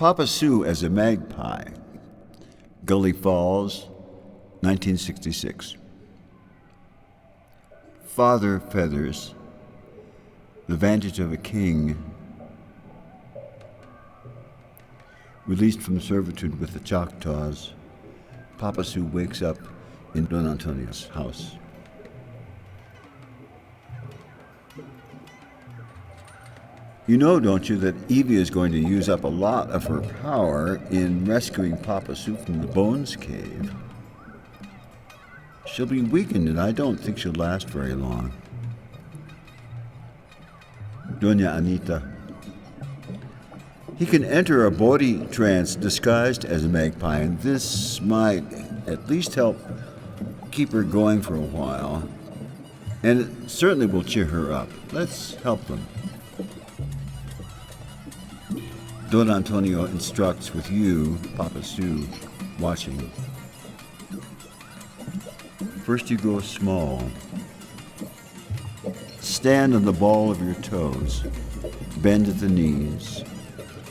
Papa Su As A Magpie, Gully Falls, 1966. Father Feathers, The Vantage of a King. Released from servitude with the Choctaws, Papa Su wakes up in Don Antonio's house. You know, don't you, that Evie is going to use up a lot of her power in rescuing Papa Su from the Bones Cave. She'll be weakened, and I don't think she'll last very long. Doña Anita. He can enter a body trance disguised as a magpie, and this might at least help keep her going for a while. And it certainly will cheer her up. Let's help them. Don Antonio instructs with you, Papa Su, watching. First you go small. Stand on the ball of your toes. Bend at the knees.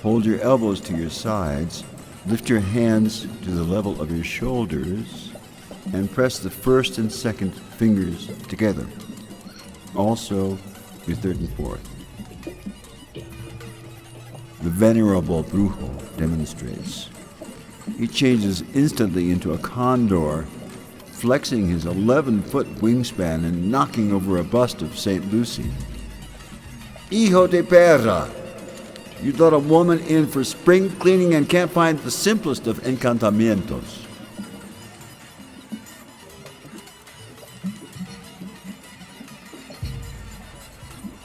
Hold your elbows to your sides. Lift your hands to the level of your shoulders and press the first and second fingers together. Also, your third and fourth. The venerable Brujo demonstrates. He changes instantly into a condor, flexing his 11-foot wingspan and knocking over a bust of St. Lucy. Hijo de perra! You let a woman in for spring cleaning and can't find the simplest of encantamientos.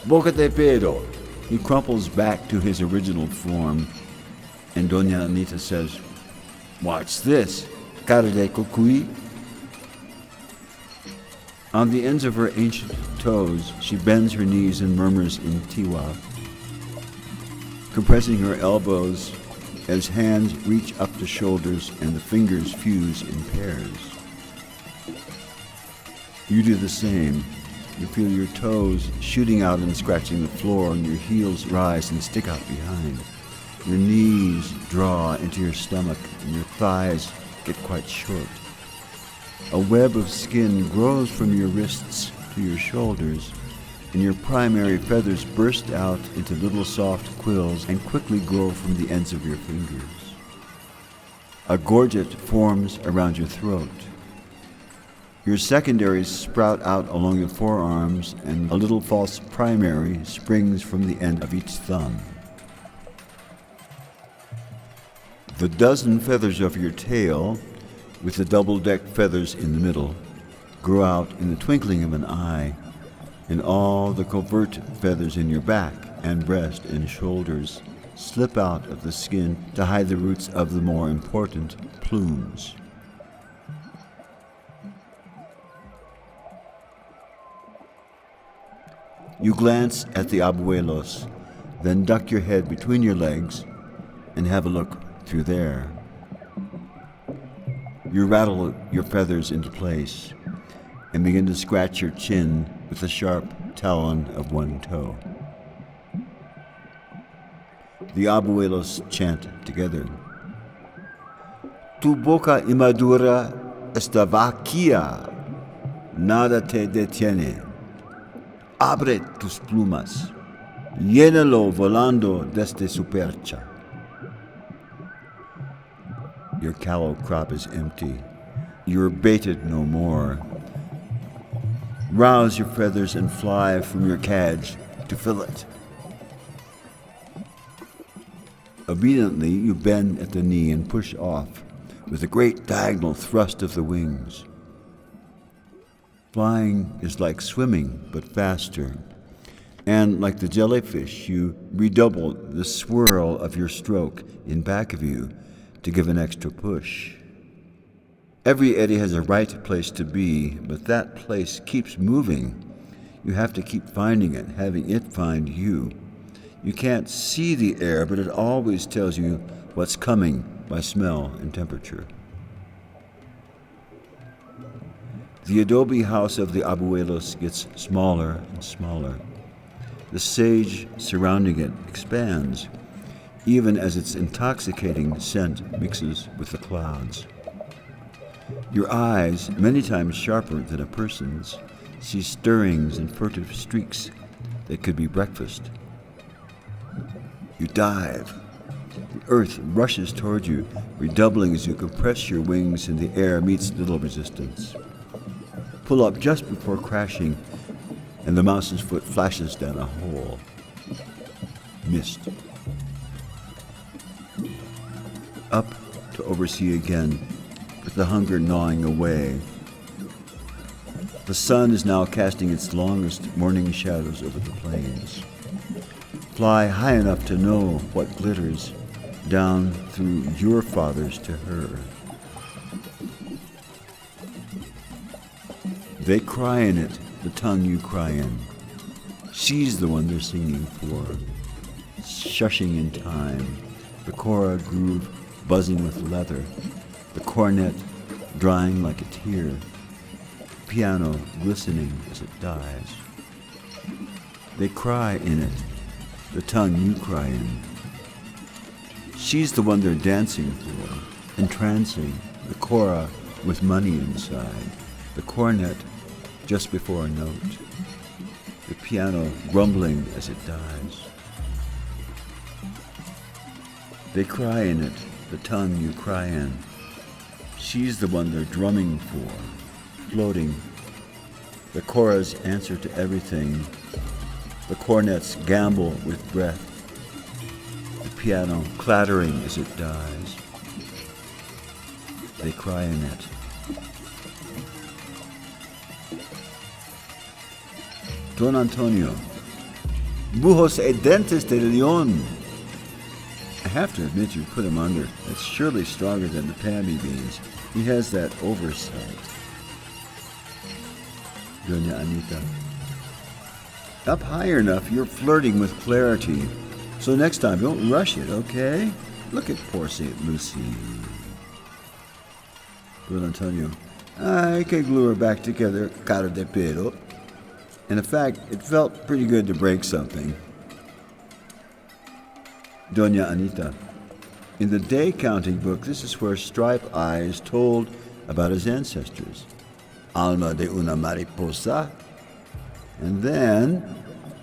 Boca de pedo. He crumples back to his original form, and Doña Anita says, "Watch this, cara de cucuy." On the ends of her ancient toes, she bends her knees and murmurs in Tiwa, compressing her elbows as hands reach up to shoulders and the fingers fuse in pairs. You do the same. You feel your toes shooting out and scratching the floor, and your heels rise and stick out behind. Your knees draw into your stomach, and your thighs get quite short. A web of skin grows from your wrists to your shoulders, and your primary feathers burst out into little soft quills and quickly grow from the ends of your fingers. A gorget forms around your throat. Your secondaries sprout out along your forearms, and a little false primary springs from the end of each thumb. The dozen feathers of your tail, with the double-decked feathers in the middle, grow out in the twinkling of an eye, and all the covert feathers in your back and breast and shoulders slip out of the skin to hide the roots of the more important plumes. You glance at the abuelos, then duck your head between your legs and have a look through there. You rattle your feathers into place and begin to scratch your chin with the sharp talon of one toe. The abuelos chant together. Tu boca inmadura está vacía, nada te detiene. Abre tus plumas, llénalo volando desde su percha. Your callow crop is empty. You're baited no more. Rouse your feathers and fly from your cage to fill it. Obediently, you bend at the knee and push off with a great diagonal thrust of the wings. Flying is like swimming, but faster. And like the jellyfish, you redouble the swirl of your stroke in back of you to give an extra push. Every eddy has a right place to be, but that place keeps moving. You have to keep finding it, having it find you. You can't see the air, but it always tells you what's coming by smell and temperature. The adobe house of the abuelos gets smaller and smaller. The sage surrounding it expands. even as its intoxicating scent mixes with the clouds. Your eyes, many times sharper than a person's, see stirrings and furtive streaks that could be breakfast. You dive. The earth rushes toward you, redoubling as you compress your wings and the air meets little resistance. Pull up just before crashing, and the mouse's foot flashes down a hole. Missed. Up to oversee again, with the hunger gnawing away. The sun is now casting its longest morning shadows over the plains. Fly high enough to know what glitters down through your fathers to her. They cry in it, the tongue you cry in. She's the one they're singing for. Shushing in time, the kora groove buzzing with leather, the cornet drying like a tear, piano glistening as it dies. They cry in it, the tongue you cry in. She's the one they're dancing for, entrancing, the kora with money inside, the cornet just before a note, the piano rumbling as it dies. They cry in it, the tongue you cry in. She's the one they're drumming for, floating, the kora's answer to everything, the cornets gamble with breath, the piano clattering as it dies. They cry in it. Don Antonio, Bujos e dentes de león. I have to admit you put him under. That's surely stronger than the Pammy beans. He has that oversight. Doña Anita. Up higher enough, you're flirting with clarity. So next time, don't rush it, okay? Look at poor St. Lucy. Don Antonio. I can glue her back together, cara de pelo. And in fact, it felt pretty good to break something. Doña Anita. In the day counting book, this is where Stripe Eyes told about his ancestors. Alma de una mariposa. And then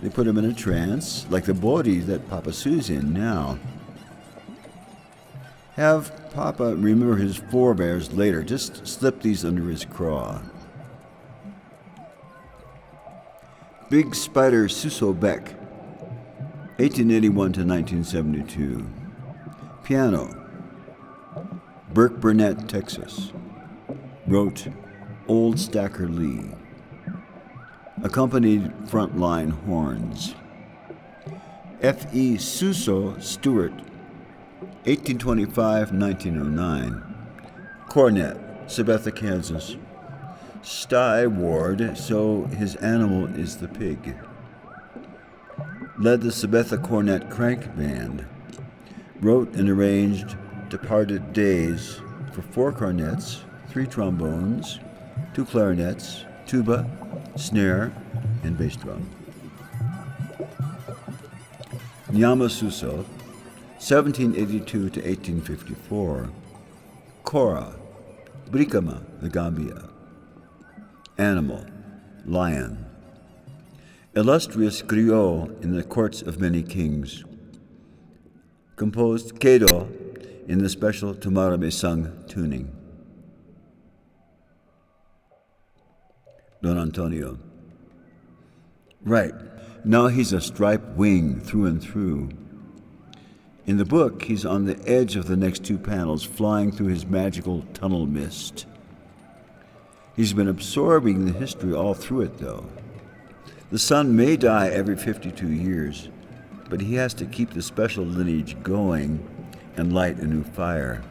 they put him in a trance, like the body that Papa Sue's in now. Have Papa remember his forebears later. Just slip these under his craw. Big Spider Suso Beck, 1881 to 1972. Piano, Burke Burnett, Texas. Wrote Old Stacker Lee. Accompanied frontline horns. F.E. Suso Stewart, 1825-1909. Cornet, Sabetha, Kansas. Sty Ward, so his animal is the pig. Led the Sabetha Cornet Crank Band. Wrote and arranged Departed Days for 4 cornets, 3 trombones, 2 clarinets, tuba, snare, and bass drum. Nyama Suso, 1782 to 1854. Kora, Brikama, the Gambia. Animal, lion. Illustrious griot in the courts of many kings. Composed Kedo in the special Tumarame sung tuning. Don Antonio. Right, now he's a striped wing through and through. In the book, he's on the edge of the next 2 panels, flying through his magical tunnel mist. He's been absorbing the history all through it, though. The sun may die every 52 years, but he has to keep the special lineage going and light a new fire.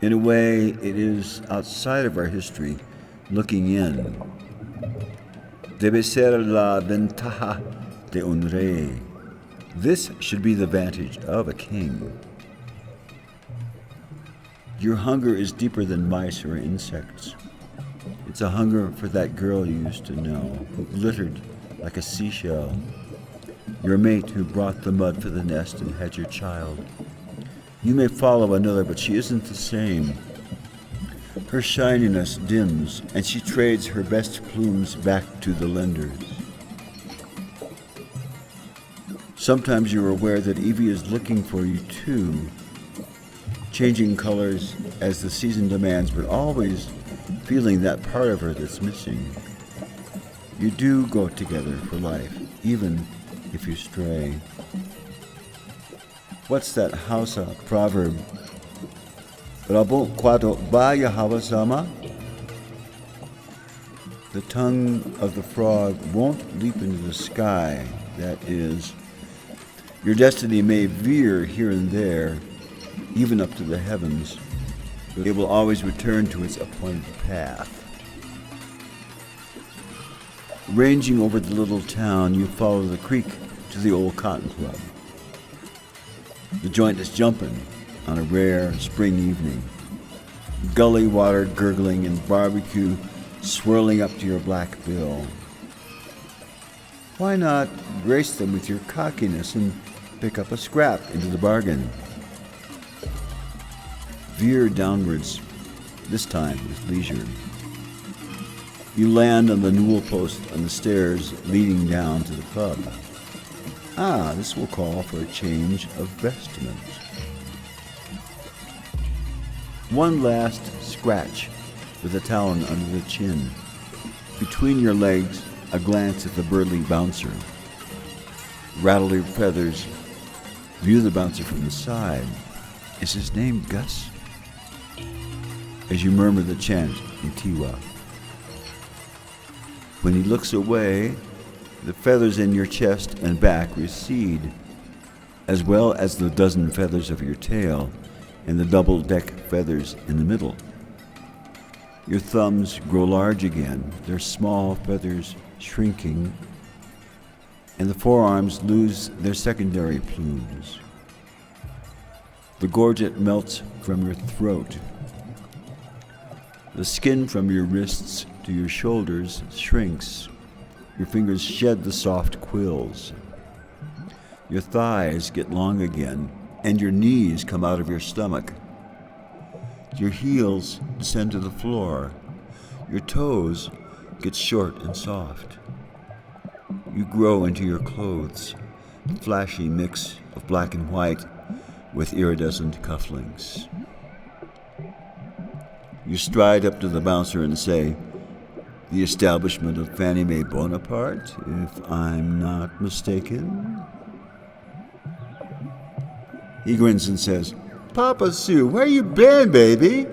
In a way, it is outside of our history, looking in. Debe ser la ventaja de un rey. This should be the vantage of a king. Your hunger is deeper than mice or insects. It's a hunger for that girl you used to know, who glittered like a seashell, your mate who brought the mud for the nest and had your child. You may follow another, but she isn't the same. Her shininess dims, and she trades her best plumes back to the lenders. Sometimes you're aware that Evie is looking for you too, changing colors as the season demands, but always feeling that part of her that's missing. You do go together for life, even if you stray. What's that Hausa proverb? Rabo kwado ba Yahweh sama? The tongue of the frog won't leap into the sky. That is, your destiny may veer here and there, even up to the heavens, but it will always return to its appointed path. Ranging over the little town, you follow the creek to the old cotton club. The joint is jumping on a rare spring evening. Gully water gurgling and barbecue swirling up to your black bill. Why not grace them with your cockiness and pick up a scrap into the bargain? Veer downwards, this time with leisure. You land on the newel post on the stairs leading down to the club. This will call for a change of vestment. One last scratch with a talon under the chin. Between your legs, a glance at the burly bouncer. Rattle your feathers. View the bouncer from the side. Is his name Gus? As you murmur the chant in Tiwa. When he looks away, the feathers in your chest and back recede, as well as the dozen feathers of your tail and the double-deck feathers in the middle. Your thumbs grow large again, their small feathers shrinking, and the forearms lose their secondary plumes. The gorget melts from your throat. The skin from your wrists to your shoulders shrinks. Your fingers shed the soft quills. Your thighs get long again, and your knees come out of your stomach. Your heels descend to the floor. Your toes get short and soft. You grow into your clothes, a flashy mix of black and white with iridescent cufflinks. You stride up to the bouncer and say, "The establishment of Fannie Mae Bonaparte, if I'm not mistaken?" He grins and says, "Papa Sue, where you been, baby?"